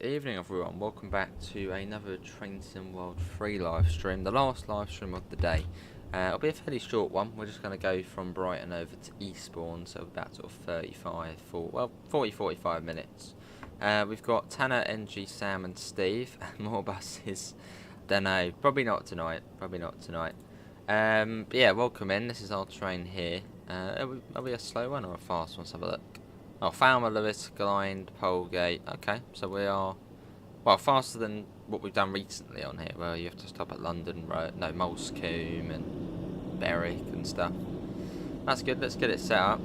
Good evening everyone, welcome back to another Train Sim World 3 live stream, the last live stream of the day. It'll be a fairly short one. We're just going to go from Brighton over to Eastbourne, so about sort of 40-45 minutes. We've got Tanner, NG, Sam and Steve, more buses. Don't know, probably not tonight. But yeah, welcome in, this is our train here. Are we a slow one or a fast one? Let's have a look. Oh, Falmer, Lewis, Glynde, Polegate. Okay, so we are, well, faster than what we've done recently on here, where you have to stop at London Road, no, Molescombe and Berwick and stuff. That's good, let's get it set up.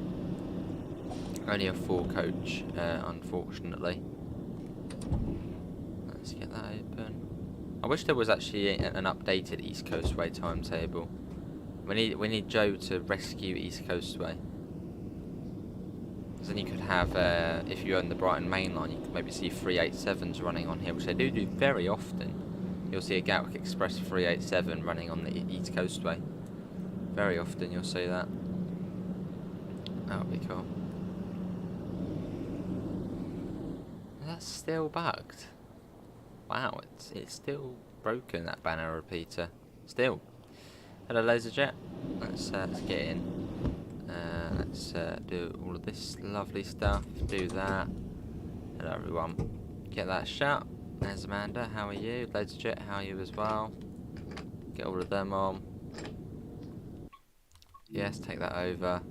Only a 4-coach, unfortunately. Let's get that open. I wish there was actually an updated East Coastway timetable. We need Joe to rescue East Coastway. Then you could have, if you own the Brighton main line, you could maybe see 387s running on here, which they do very often. You'll see a Gatwick Express 387 running on the East Coastway. Very often you'll see that. That would be cool. That's still bugged. Wow, it's still broken, that banner repeater. Still. Hello LaserJet. Let's get in. Let's do all of this lovely stuff. Do that. Hello everyone. Get that shut. There's Amanda. How are you? LaserJet. How are you as well? Get all of them on. Yes, take that over.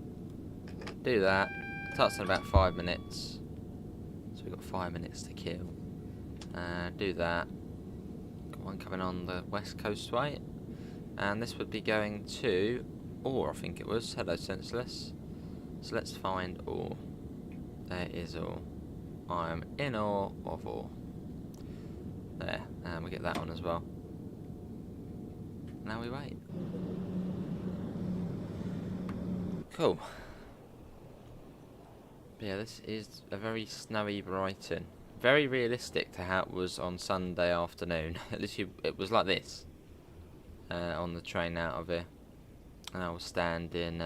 Do that. Starts in about 5 minutes. So we've got 5 minutes to kill. Do that. Got one coming on the West Coastway. And this would be going to Ore, I think it was. Hello, Senseless. So let's find Ore. There is Ore. I am in awe of Ore. There, and we get that one as well. Now we wait. Cool. But yeah, this is a very snowy Brighton. Very realistic to how it was on Sunday afternoon. Literally, it was like this on the train out of here. And I was standing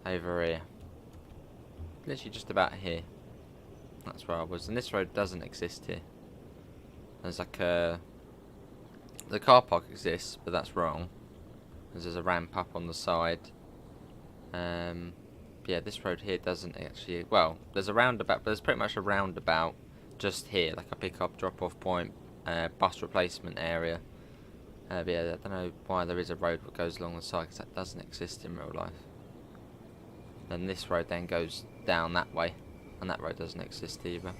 over here. Literally just about here. That's where I was. And this road doesn't exist here. There's like a... The car park exists, but that's wrong. There's a ramp up on the side. Yeah, this road here doesn't actually... Well, there's a roundabout, but there's pretty much a roundabout just here. Like a pick-up, drop-off point, bus replacement area. But yeah, I don't know why there is a road that goes along the side, because that doesn't exist in real life. Then this road then goes down that way, and that road doesn't exist either.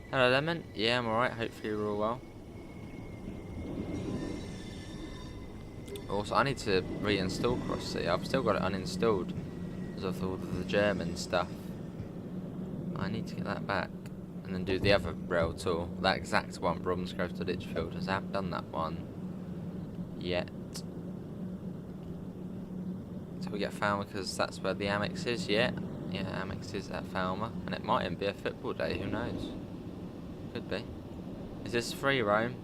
Hello Lemon, yeah I'm alright, hopefully you're all well. Also, I need to reinstall Cross-Sea. I've still got it uninstalled because of all of the German stuff. I need to get that back and then do the other rail tour, that exact one, Bromsgrove to Lichfield, as I haven't done that one yet. So we get Falmer because that's where the Amex is, yeah. Yeah, Amex is at Falmer, and it might even be a football day, who knows? Could be. Is this free roam?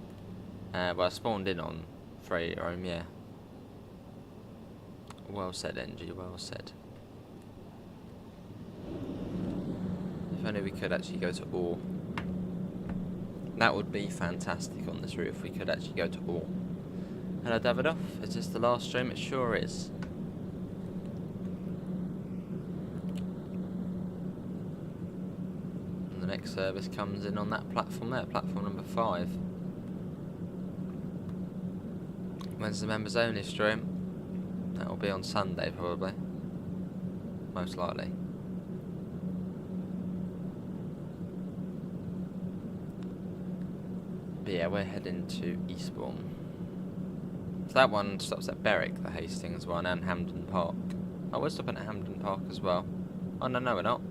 Well, I spawned in on free roam, yeah. Well said, NG, well said. If only we could actually go to Ore. That would be fantastic on this route if we could actually go to Ore. Hello Davidoff, is this the last stream? It sure is. And the next service comes in on that platform there, platform number 5. When's the members only stream? That will be on Sunday probably. Most likely. But yeah, we're heading to Eastbourne. So that one stops at Berwick, the Hastings one, and Hampden Park. Oh, we're stopping at Hampden Park as well. Oh, no, we're not.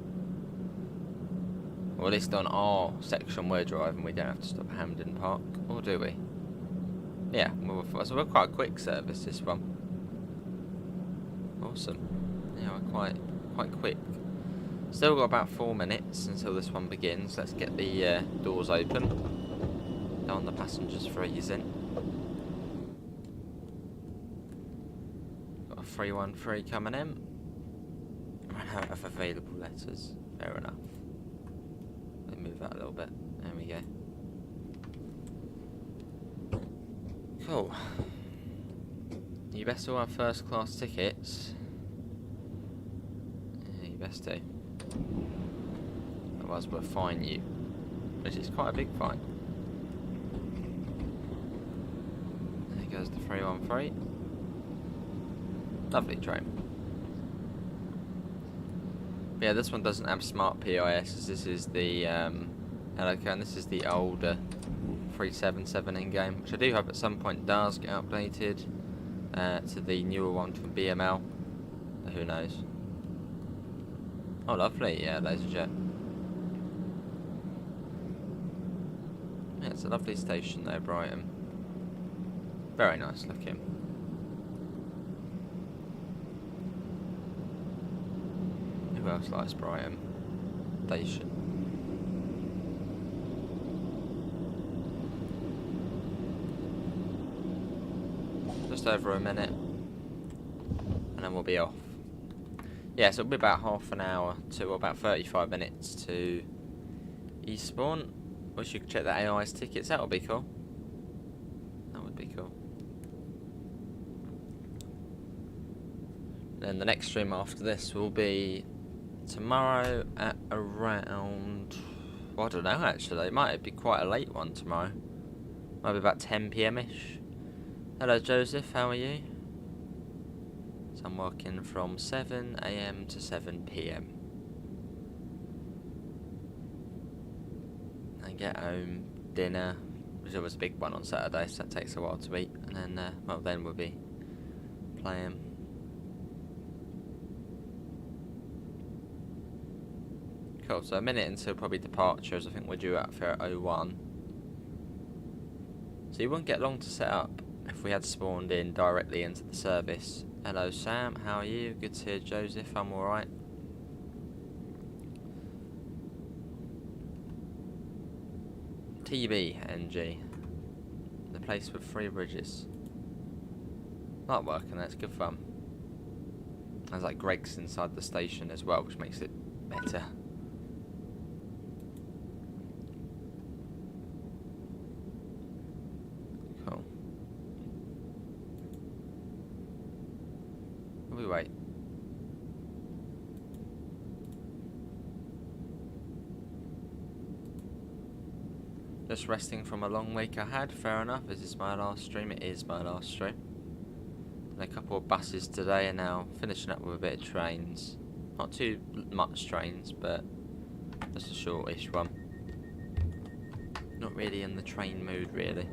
Or at least on our section we're driving, we don't have to stop at Hampden Park. Or do we? Yeah, so we're quite a quick service, this one. Awesome. Yeah, we're quite quick. Still got about 4 minutes until this one begins. Let's get the doors open. Don't want the passengers freezing. Got a 313 coming in. Ran out of available letters. Fair enough. Let me move out a little bit. There we go. Cool. You best all have first class tickets. Yeah, you best do. Otherwise we'll fine you. Which is quite a big fine. There goes the 313. Lovely train. But yeah, this one doesn't have smart PIS. This is the okay, and this is the older 377 in game, which I do hope at some point does get updated to the newer one from BML. Who knows? Oh, lovely! Yeah, laser jet. Yeah, it's a lovely station though, Brighton. Very nice looking. Who else likes Brighton Station? Just over a minute, and then we'll be off. Yeah, so it'll be about half an hour to about 35 minutes to Eastbourne. Wish you could check the AI's tickets. That would be cool. That would be cool. Then the next stream after this will be tomorrow at around, well, I don't know actually, it might be quite a late one tomorrow. Might be about 10 PM ish. Hello Joseph, how are you? So I'm working from 7 AM to 7 PM. And get home, dinner, which was a big one on Saturday, so that takes a while to eat. And then, well, then we'll be playing. Cool, so a minute until probably departures. I think we're due out for at 01. So you wouldn't get long to set up if we had spawned in directly into the service. Hello Sam, how are you? Good to hear Joseph, I'm alright. TB NG. The place with 3 bridges. Like working there, it's good fun. There's like Greg's inside the station as well, which makes it better. Cool. We wait. Just resting from a long week I had, fair enough. Is this my last stream? It is my last stream. And a couple of buses today, and now finishing up with a bit of trains. Not too much trains, but just a shortish one. Not really in the train mood, really.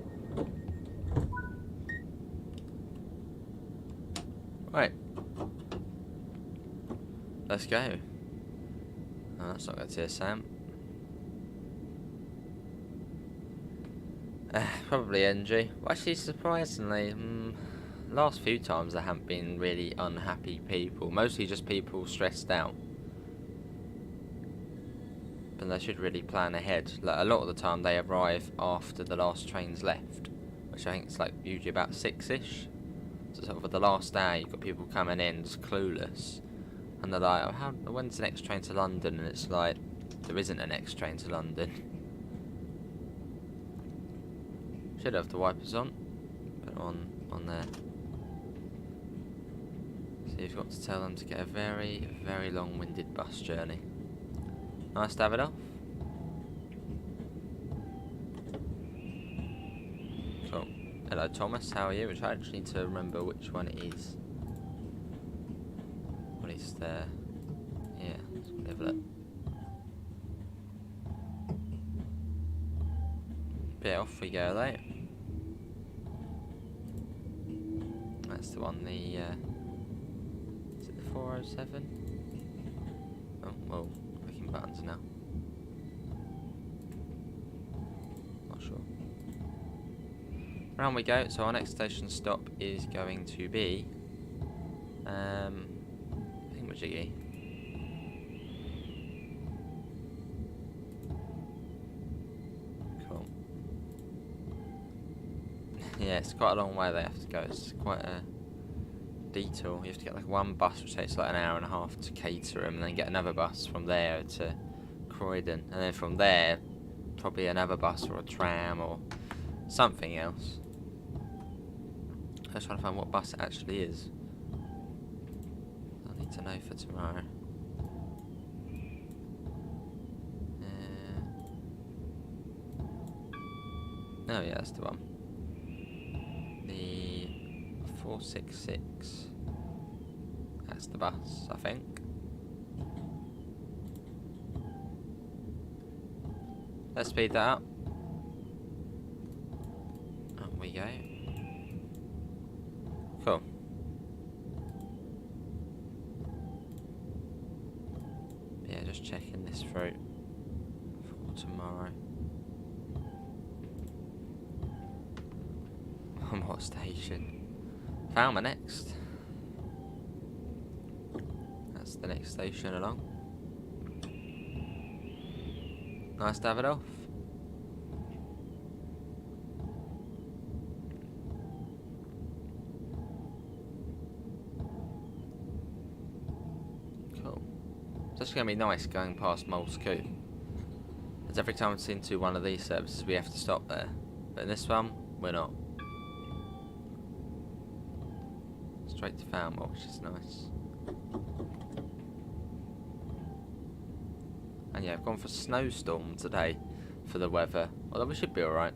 Right. Let's go. Oh, that's not good to hear, Sam. Probably NG. Well, actually, surprisingly, last few times there haven't been really unhappy people. Mostly just people stressed out. But they should really plan ahead. Like, a lot of the time they arrive after the last train's left, which I think is like usually about 6ish. So sort of for the last day, you've got people coming in just clueless, and they're like, "Oh, when's the next train to London?" And it's like, there isn't a next train to London. Should have the wipers on, put it on there. So you've got to tell them to get a very, very long-winded bus journey. Nice to have it off. Cool. Hello Thomas, how are you? Which I actually need to remember which one it is. What is there? Yeah, let's have a look. But off we go though. That's the one, is it the 407? Oh, well, clicking buttons now. Not sure. Round we go, so our next station stop is going to be, thingamajiggy. Cool. Yeah, it's quite a long way they have to go. It's quite a detour. You have to get like one bus which takes like an hour and a half to Caterham, and then get another bus from there to Croydon, and then from there probably another bus or a tram or something else. I'm just trying to find what bus it actually is. I need to know for tomorrow. Oh yeah, that's the one. The 466. That's the bus, I think. Let's speed that up. Up we go. Cool. Yeah, just checking this through for tomorrow. On what station? Falmer next. That's the next station along. Nice to have it off. Cool. It's actually going to be nice going past Mole's Coop. Because every time I've seen to one of these services we have to stop there. But in this one, we're not. Straight to Falmer, which is nice. And yeah, I've gone for snowstorm today for the weather. Although we should be alright.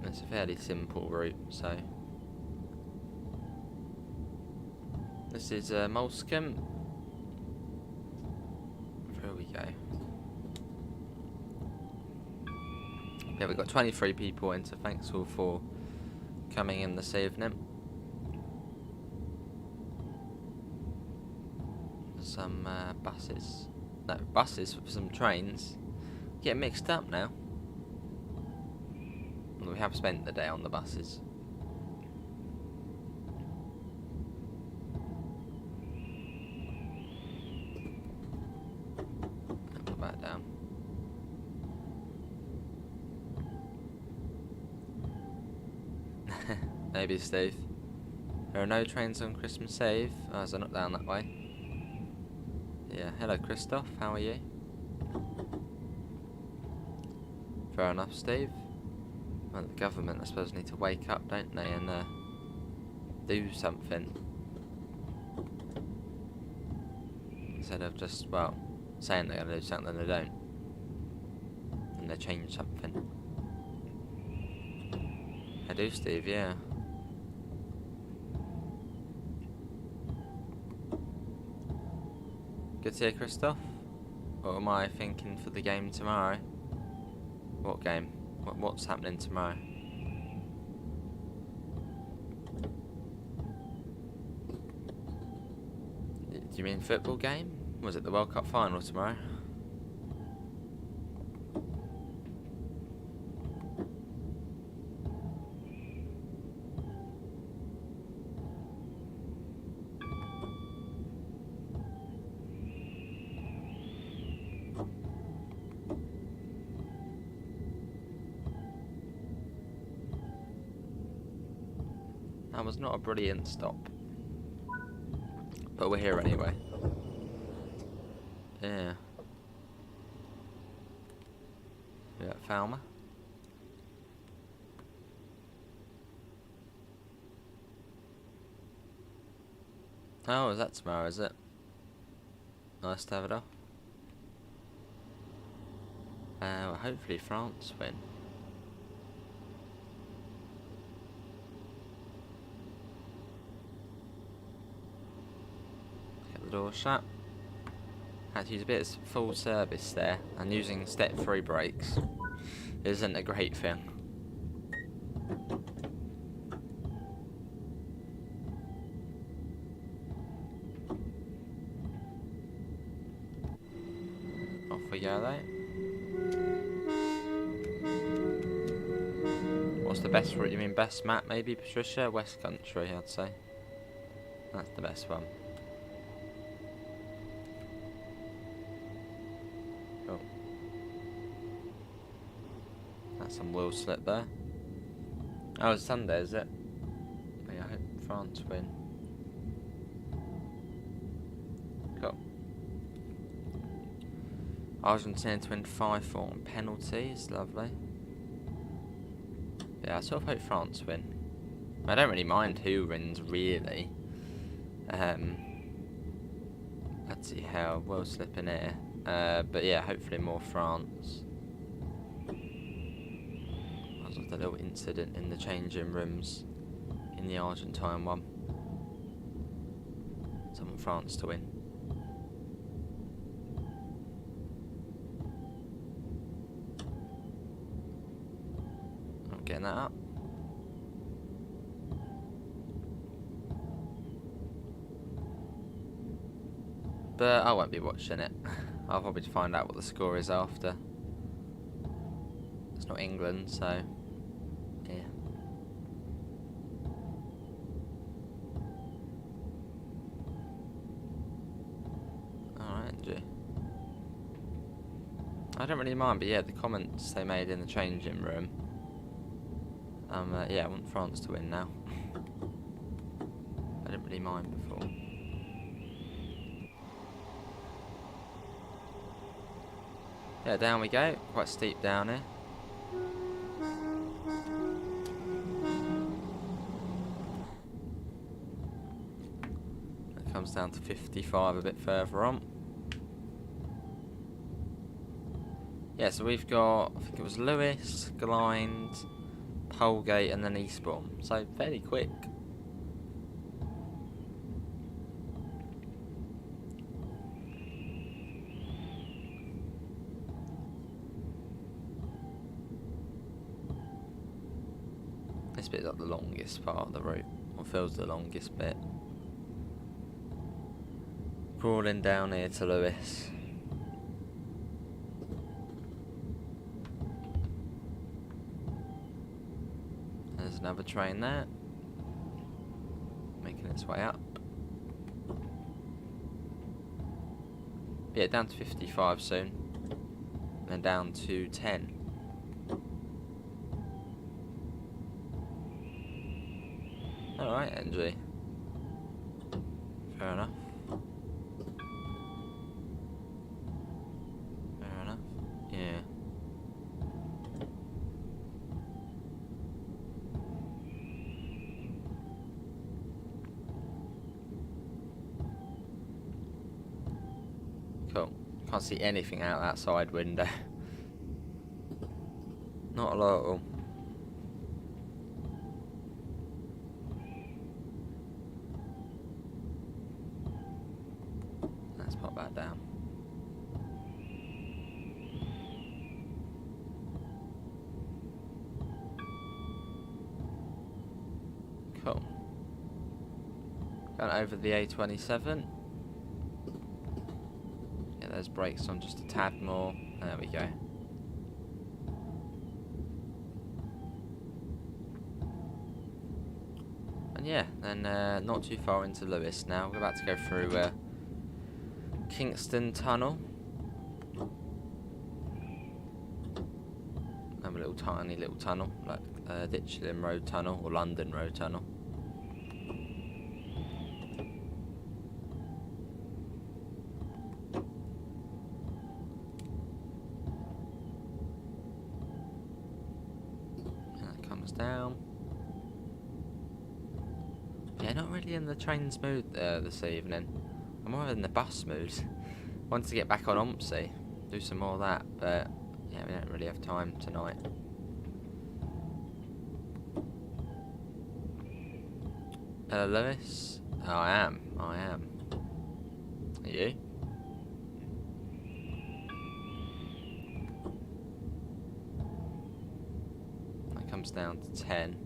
It's a fairly simple route, so. This is Molescombe. There we go. Yeah, we've got 23 people in, so thanks all for coming in this evening. Some buses. No, buses for some trains. Get mixed up now. Well, we have spent the day on the buses. Put that down. Maybe Steve. There are no trains on Christmas Eve. Oh, is it not down that way? Yeah, hello Christoph, how are you? Fair enough, Steve. Well, the government, I suppose, need to wake up, don't they, and do something. Instead of just, well, saying they're going to do something, they don't. And they change something. I do, Steve, yeah. Good to hear, Christoph. What am I thinking for the game tomorrow? What game? What's happening tomorrow? Do you mean football game? Was it the World Cup final tomorrow? That was not a brilliant stop. But we're here anyway. Yeah. We're at Falmer. Oh, is that tomorrow, is it? Nice to have it off. Well, hopefully France win. Door shut. Had to use a bit of full service there, and using step 3 brakes isn't a great thing. Off we go though. What's the best route? You mean best map? Maybe Patricia? West Country, I'd say. That's the best one. That's some wheel slip there. Oh, it's Sunday, is it? But yeah, I hope France win. Cool. Argentina to win 5-4 on penalties. Lovely. Yeah, I sort of hope France win. I don't really mind who wins, really. Let's see how we'll slip in here. But yeah, hopefully more France. That was like a little incident in the changing rooms in the Argentine one. So I want France to win. I'm getting that up. But I won't be watching it. I'll probably find out what the score is after. It's not England, so yeah. Alright, Andrew. I don't really mind, but yeah, the comments they made in the changing room. Yeah, I want France to win now. I didn't really mind before. Yeah, down we go. Quite steep down here. It comes down to 55 a bit further on. Yeah, so we've got, I think it was Lewis, Glide, Polegate and then Eastbourne. So fairly quick. This bit's like the longest part of the route, or feels the longest bit. Crawling down here to Lewis. There's another train there, making its way up. Yeah, down to 55 soon, and then down to 10. Alright, NG. Fair enough. Fair enough. Yeah. Cool. Can't see anything out that side window. Not a lot at all. Let's pop that down. Cool. Going over the A27. Yeah, there's brakes on just a tad more. There we go. And yeah, then not too far into Lewis now. We're about to go through Kingston Tunnel. A little tiny little tunnel, like Ditchling Road Tunnel or London Road Tunnel. And that comes down. Yeah, not really in the train's mood this evening. I'm more in the bus mood. Wanted to get back on Ompsey, do some more of that, but yeah, we don't really have time tonight. Hello, Lewis. Oh, I am. Are you? That comes down to 10.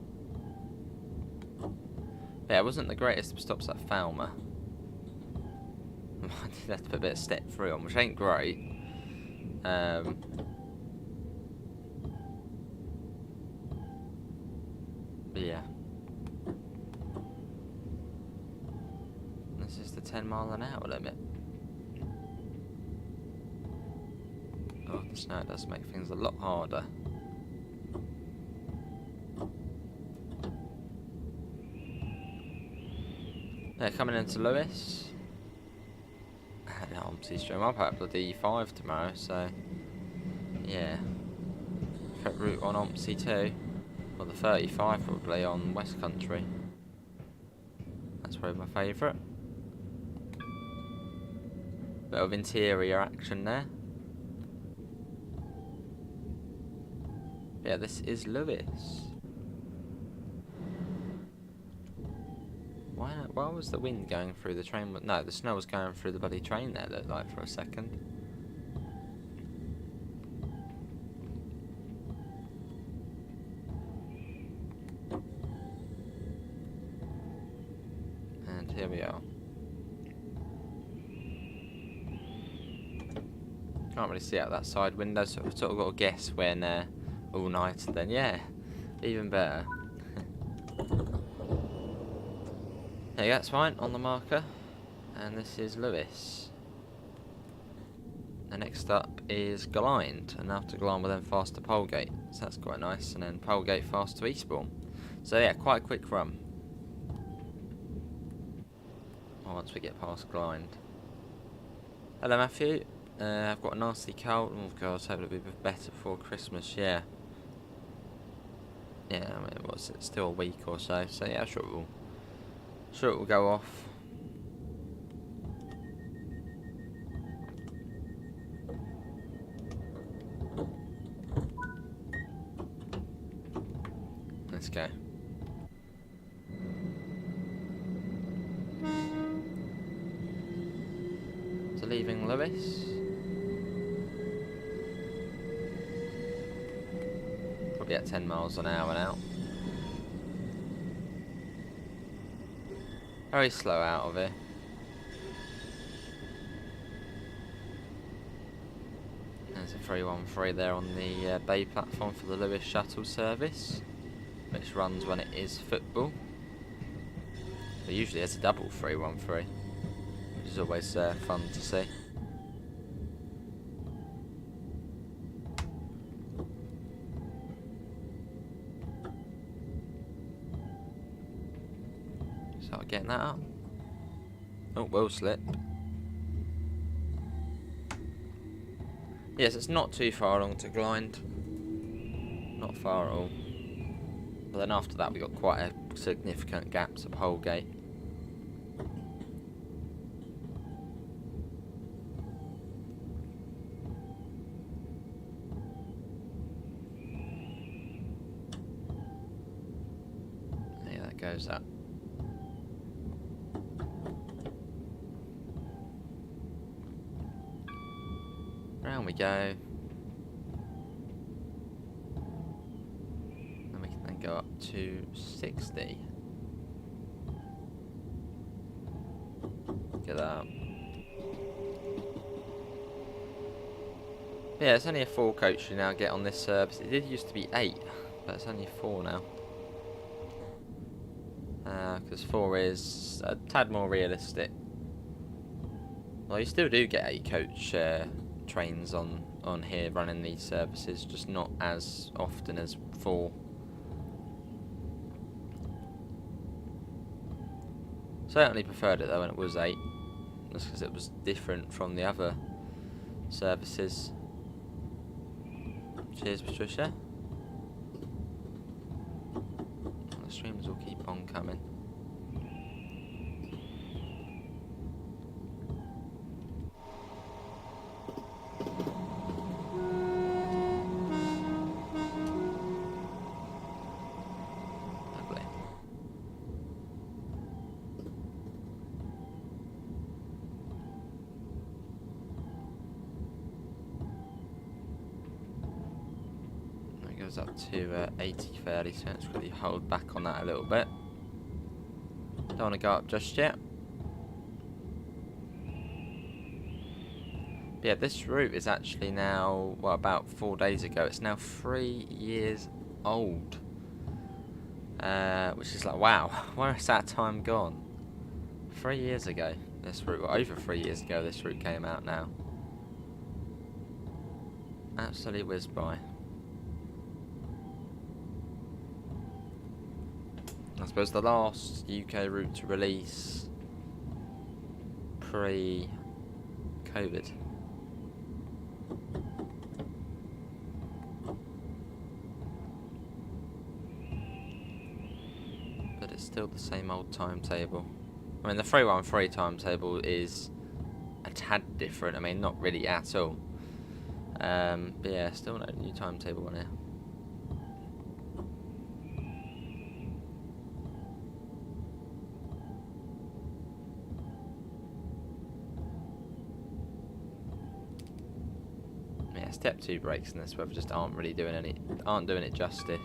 Yeah, it wasn't the greatest of stops at Falmer. I did have to put a bit of step through on, which ain't great. But yeah. This is the 10-mile-an-hour limit. Oh, the snow does make things a lot harder. Yeah, coming into Lewis. Yeah, Ompsey stream. I'll put up the D5 tomorrow, so yeah. Put route on Ompsey too. Or the 35 probably on West Country. That's probably my favourite. Bit of interior action there. Yeah, this is Lewis. Why was the wind going through the train? No, the snow was going through the bloody train there, looked like, for a second. And here we are. Can't really see out that side window, so I've sort of got to guess when all night. Then yeah, even better. There you go, that's fine on the marker. And this is Lewis. And next up is Glynde, and after Glynde we're then fast to Polegate, so that's quite nice. And then Polegate fast to Eastbourne. So yeah, quite a quick run. Once we get past Glynde. Hello Matthew. I've got a nasty cold. Oh god, I was hoping it'd be better before Christmas. Yeah. Yeah, I mean, what's it? Still a week or so. So yeah, sure it will go off. Let's go. So leaving Lewis. Probably at 10 miles an hour now. Very slow out of here. There's a 313 there on the bay platform for the Lewis shuttle service, which runs when it is football. But usually it's a double 313, which is always fun to see. Start getting that up. Oh, will slip. Yes, it's not too far along to Glynde. Not far at all. But then after that we got quite a significant gap to Polegate. Yeah, that goes up. Round we go. Then we can then go up to 60. Get that up. Yeah, it's only a 4 coach you now get on this service. It did used to be 8, but it's only 4 now. Because 4 is a tad more realistic. Well, you still do get 8 coach trains on here running these services, just not as often as 4. Certainly preferred it though when it was 8, just because it was different from the other services. Cheers, Patricia. The streams will keep on coming. Up to 80/30, so let's really hold back on that a little bit. Don't want to go up just yet. But yeah, this route is actually now, well, about 4 days ago, it's now 3 years old. Which is like, wow, where has that time gone? 3 years ago, this route, well, over 3 years ago, this route came out now. Absolutely whizzed by. I suppose the last UK route to release pre-COVID COVID. But it's still the same old timetable. I mean, the 313 timetable is a tad different. I mean, not really at all. But yeah, still no new timetable on here. Yeah, step 2 brakes in this weather just aren't really doing it justice.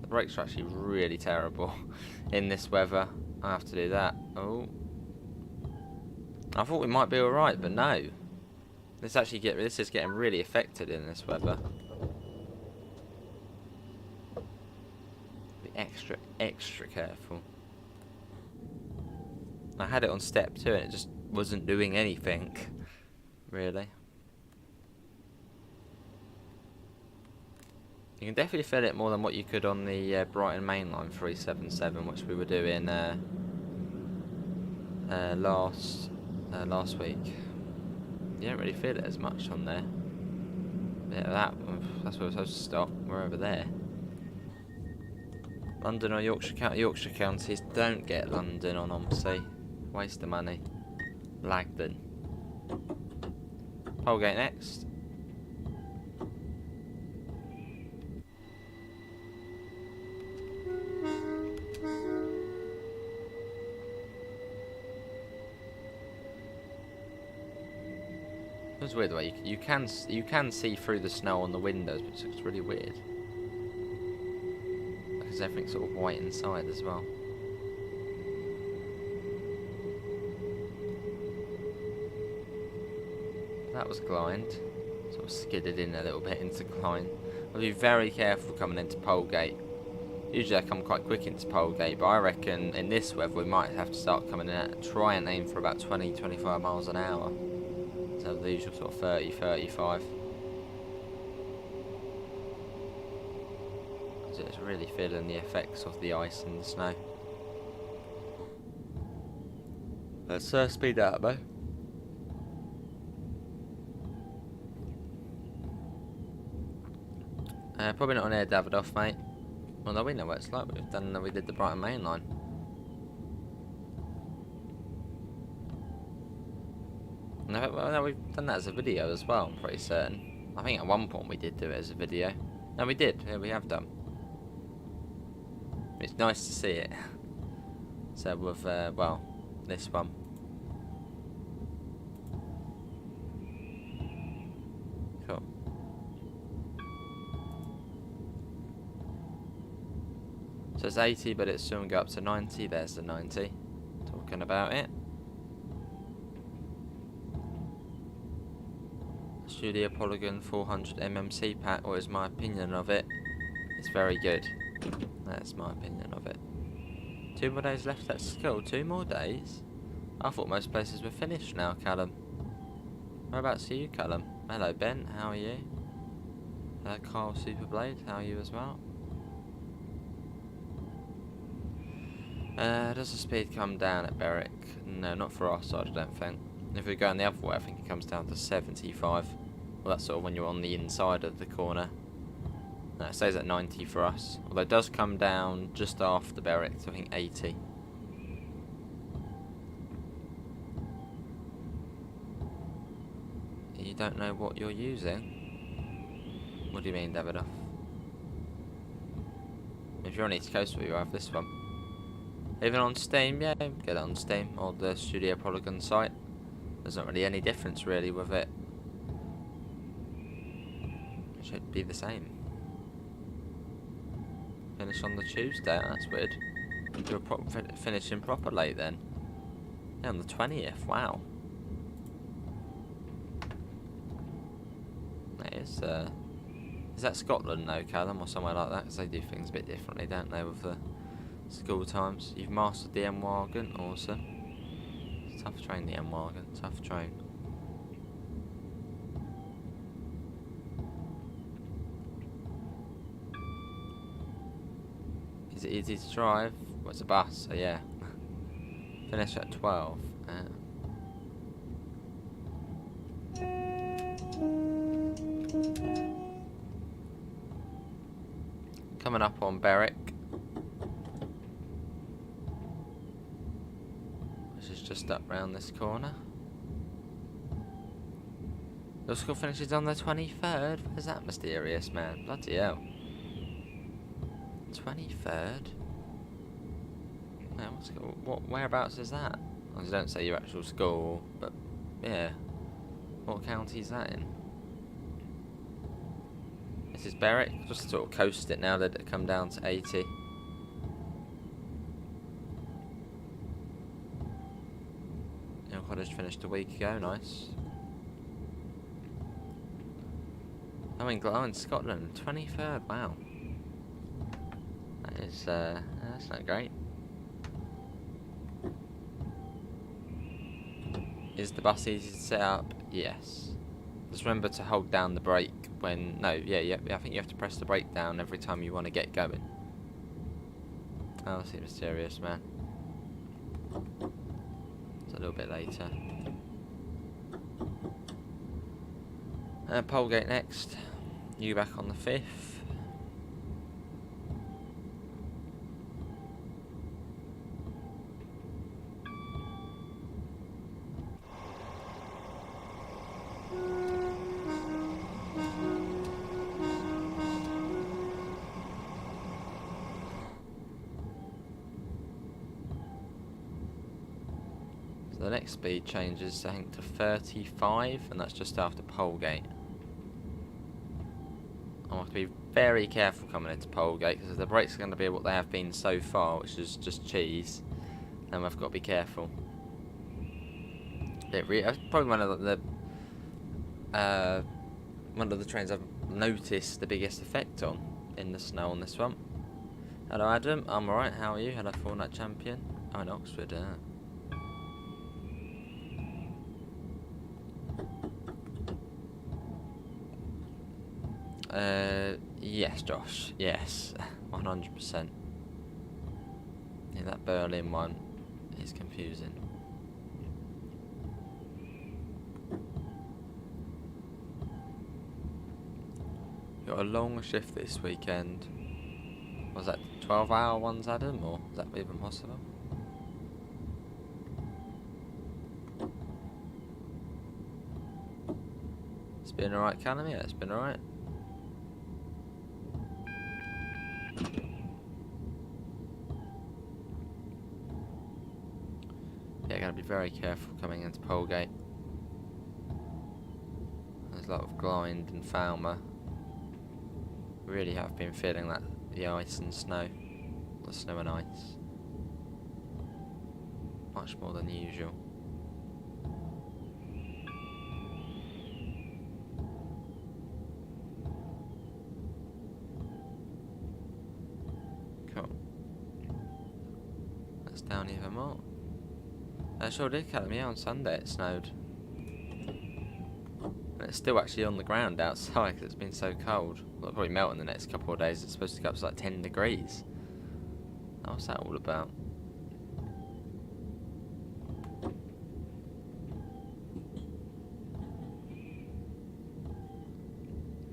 The brakes are actually really terrible in this weather. I have to do that. Oh, I thought we might be all right, but no. This is getting really affected in this weather. Be extra careful. I had it on step 2 and it just wasn't doing anything, really. You can definitely feel it more than what you could on the Brighton mainline 377, which we were doing last week. You don't really feel it as much on there. Yeah, that's where we're supposed to stop. We're over there. London or Yorkshire counties don't get London on OMSI. Waste of money. Lagden. Polegate next. It's weird the way you can see through the snow on the windows, but it looks really weird. Because everything's sort of white inside as well. That was Glynde. Sort of skidded in a little bit into Glynde. I'll be very careful coming into Polegate. Usually I come quite quick into Polegate, but I reckon in this weather we might have to start coming in at try and aim for about 20-25 miles an hour. So the usual sort of 30-35. So it's really feeling the effects of the ice and the snow. Let's speed that up, though. Probably not on Air Davidoff, mate. Well, no, we know what it's like. We did the Brighton Main Line. No, we've done that as a video as well, I'm pretty certain. I think at one point we did do it as a video. No, we did. Yeah, we have done. It's nice to see it. So with, well, this one. Cool. So it's 80, but it's soon go up to 90. There's the 90. Talking about it. Studio Polygon 400 MMC pack, or is my opinion of it? It's very good. That's my opinion of it. 2 more days left at school. 2 more days? I thought most places were finished now, Callum. Whereabouts are you, Callum? Hello, Ben. How are you? Carl Superblade. How are you as well? Does the speed come down at Berwick? No, not for our side, I don't think. If we're going the other way, I think it comes down to 75. Well, that's sort of when you're on the inside of the corner. No, it stays at 90 for us. Although it does come down just after Berwick, so I think 80. You don't know what you're using? What do you mean, Davidoff? If you're on East Coastway, you have this one. Even on Steam, yeah, get it on Steam or the Studio Polygon site. There's not really any difference really with it. It should be the same. Finish on the Tuesday, that's weird. You're finishing proper late then. Yeah, on the 20th, wow. That is that Scotland though, Callum, or somewhere like that? Because they do things a bit differently, don't they, with the school times. You've mastered the M-Wagon, awesome. It's a tough train, the M-Wagon, tough train. Is it easy to drive? Well, it's a bus, so yeah. Finish at 12. Coming up on Berwick, which is just up round this corner. Your school finishes on the 23rd. Where's that mysterious man? Bloody hell. 23rd? What whereabouts is that? I don't say your actual school, but yeah. What county is that in? This is Berwick. Just sort of coast it now, let it come down to 80. Young College finished a week ago, nice. I'm in Scotland, 23rd, wow. That is, that's not great. Is the bus easy to set up? Yes. Just remember to hold down the brake when... No, yeah, I think you have to press the brake down every time you want to get going. Oh, I see mysterious, man. It's a little bit later. Polegate next. You back on the 5th. So the next speed changes, I think, to 35, and that's just after Polegate. I'll have to be very careful coming into Polegate, because if the brakes are going to be what they have been so far, which is just cheese, then we've got to be careful. It's probably one of the trains I've noticed the biggest effect on in the snow on this one. Hello Adam, I'm alright, how are you? Hello Fortnite Champion. I'm in Oxford, yes, Josh. Yes, 100%. Yeah, that Berlin one is confusing. Got a long shift this weekend. Was that 12-hour ones, Adam, or is that even possible? It's been alright, Callum. Yeah, it's been alright. Yeah, gotta be very careful coming into Polegate. There's a lot of Glide and Falmer. Really have been feeling that the ice and snow, the snow and ice, much more than usual. Cool. That's down even more. I sure did, Callum. Yeah, on Sunday it snowed. And it's still actually on the ground outside because it's been so cold. Well, it'll probably melt in the next couple of days. It's supposed to go up to like 10 degrees. What's that all about?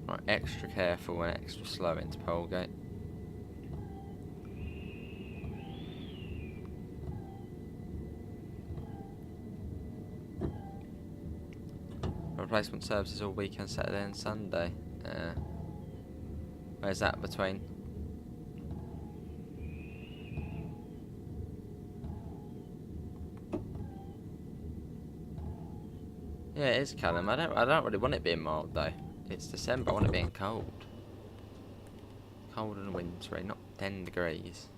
Right, extra careful and extra slow into Polegate. Replacement services all weekend, Saturday and Sunday. Where's that between? Yeah, it is, Callum. I don't really want it being mild though. It's December. I want it being cold. Cold and wintry, not 10 degrees.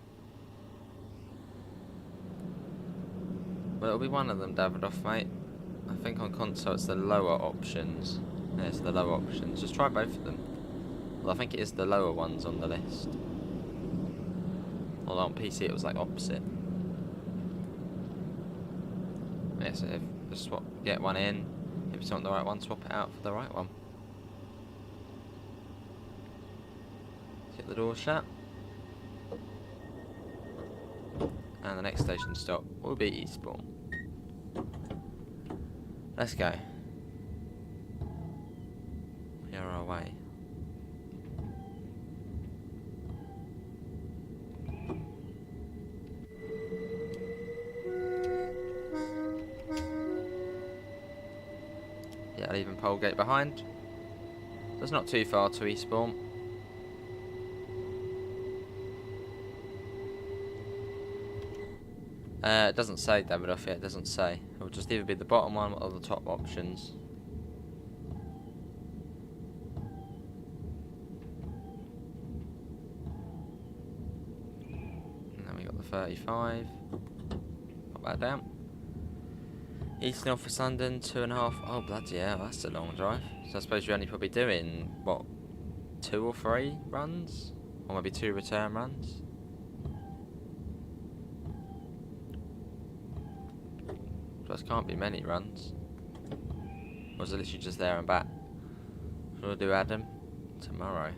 Well, it'll be one of them, Davidoff, mate. I think on console it's the lower options. Yeah, it's the lower options. Just try both of them. Well, I think it is the lower ones on the list. Although on PC it was like opposite. Yeah, so just get one in. If it's not the right one, swap it out for the right one. Get the door shut. And the next station stop will be Eastbourne. Let's go. We are our way. Yeah, leaving Polegate behind. That's not too far to Eastbourne. It doesn't say Davidoff yet, it doesn't say. It will just either be the bottom one or the top options. And then we got the 35. Pop that down. East North West London, 2.5. Oh, bloody hell, that's a long drive. So I suppose you're only probably doing, what, 2 or 3 runs? Or maybe 2 return runs? Plus can't be many runs. Or is it literally just there and back? We'll do Adam tomorrow.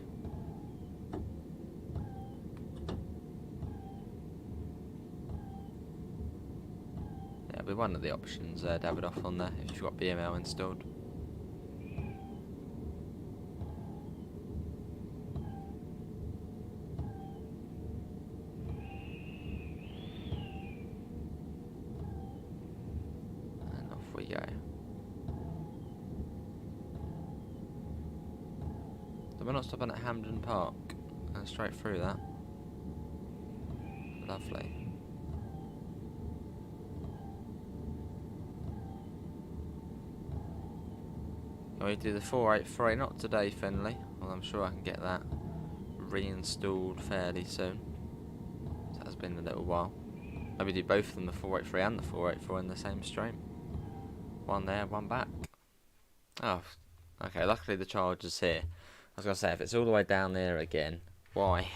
Yeah, it'll be one of the options, Davidoff on there, if you've got BML installed. And off we go. So we're not stopping at Hampden Park. And straight through that. Lovely. Can we do the 483? Not today, Finley. Well, I'm sure I can get that reinstalled fairly soon. So that's been a little while. Maybe do both of them, the 483 and the 484 in the same stream. One there, one back. Oh, okay, luckily the charge is here. I was going to say, if it's all the way down there again, why?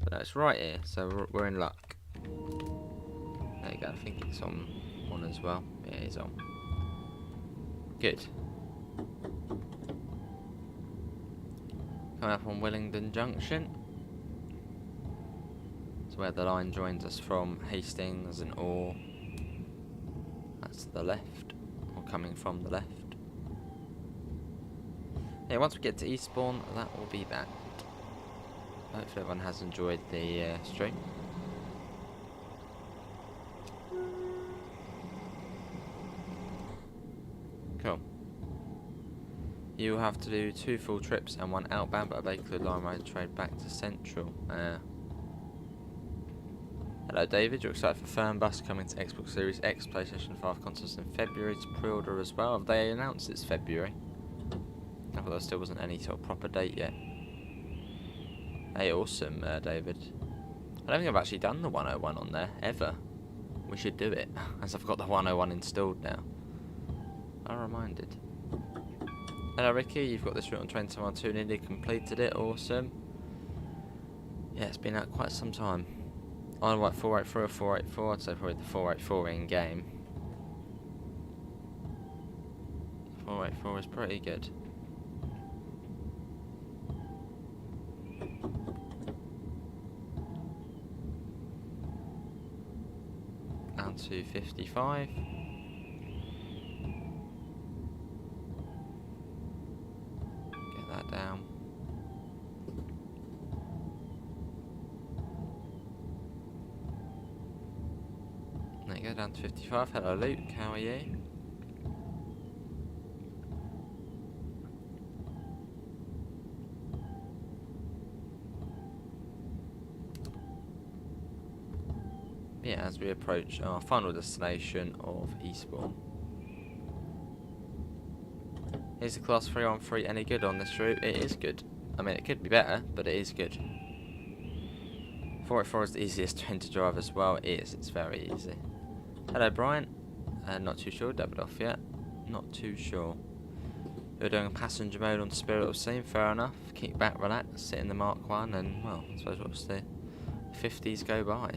But no, it's right here, so we're in luck. There you go, I think it's on as well. Yeah, it's on. Good. Coming up on Willingdon Junction. It's where the line joins us from Hastings and Orr. That's to the left, or coming from the left. Yeah, once we get to Eastbourne, that will be that. Hopefully everyone has enjoyed the stream. Cool. You will have to do 2 full trips and 1 outbound, but a Bakerloo line road trade back to Central. Hello David, you're excited for Fernbus coming to Xbox Series X, PlayStation 5 consoles in February. It's pre-order as well. Have they announced it's February? I thought there still wasn't any sort of proper date yet. Hey, awesome, David. I don't think I've actually done the 101 on there, ever. We should do it, as I've got the 101 installed now. I'm reminded. Hello Ricky, you've got this route on 2012, nearly completed it, awesome. Yeah, it's been out quite some time. I like 483 or 484, I'd say probably the 484 in game. 484 is pretty good. Down to 55. Get that down. There you go, down to 55. Hello Luke, how are you? Yeah, as we approach our final destination of Eastbourne. Is the class 313 any good on this route? It is good. I mean, it could be better, but it is good. 484 is the easiest train to drive as well. It is, it's very easy. Hello Brian. Not too sure, Davidoff yet. Not too sure. You're doing a passenger mode on Spirit of Scene, fair enough. Kick back, relax, sit in the Mark 1 and, well, I suppose watch the 50s go by.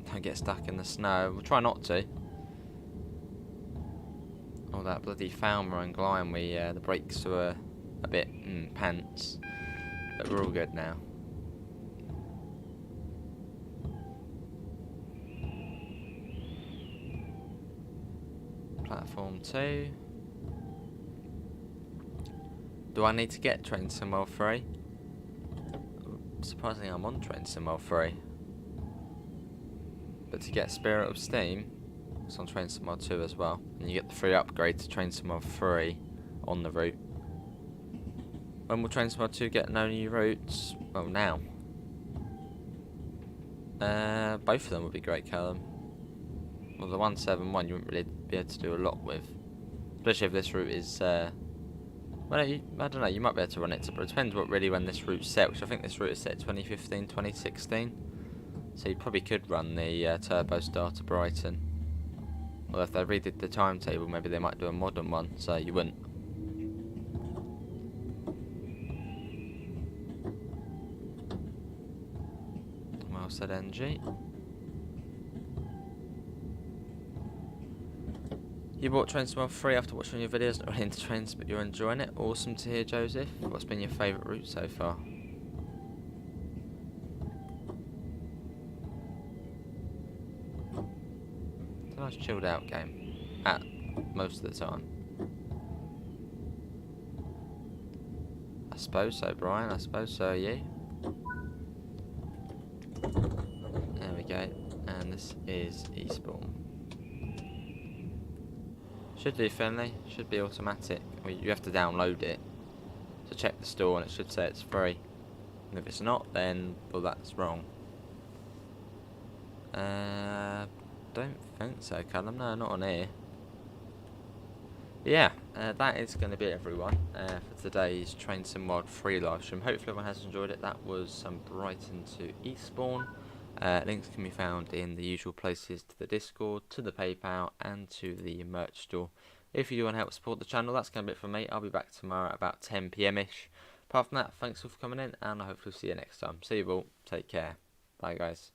Don't get stuck in the snow. We'll try not to. Oh, that bloody Falmer and Glyme, the brakes were a bit pants. But we're all good now. Platform 2. Do I need to get Train Sim World 3? Surprisingly, I'm on Train Sim World 3. But to get Spirit of Steam, it's on Train Sim World 2 as well. And you get the free upgrade to Train Sim World 3 on the route. When will Train Sim World 2 get no new routes? Well, now. Both of them would be great, Callum. Well, the 171 you wouldn't really be able to do a lot with. Especially if this route is, well, I don't know, you might be able to run it, but it depends really when this route's set, which I think this route is set 2015, 2016. So you probably could run the Turbo Star to Brighton. Well, if they redid the timetable, maybe they might do a modern one, so you wouldn't. Well said, NG. You bought Train Sim World 3 after watching your videos, not really into trains, but you're enjoying it. Awesome to hear, Joseph. What's been your favourite route so far? It's a nice chilled out game, at most of the time. I suppose so, Brian, I suppose so, you. There we go, and this is Eastbourne. Should do friendly, should be automatic. Well, you have to download it to check the store, and it should say it's free. And if it's not, then, well, that's wrong. Don't think so, Callum. No, not on here. But yeah, that is going to be it, everyone, for today's Train Sim World 3 live stream. Hopefully everyone has enjoyed it. That was some Brighton to Eastbourne. Links can be found in the usual places, to the Discord, to the PayPal, and to the merch store. If you do want to help support the channel, that's going to be it for me. I'll be back tomorrow at about 10 PM-ish. Apart from that, thanks all for coming in, and I hope to see you next time. See you all. Take care. Bye, guys.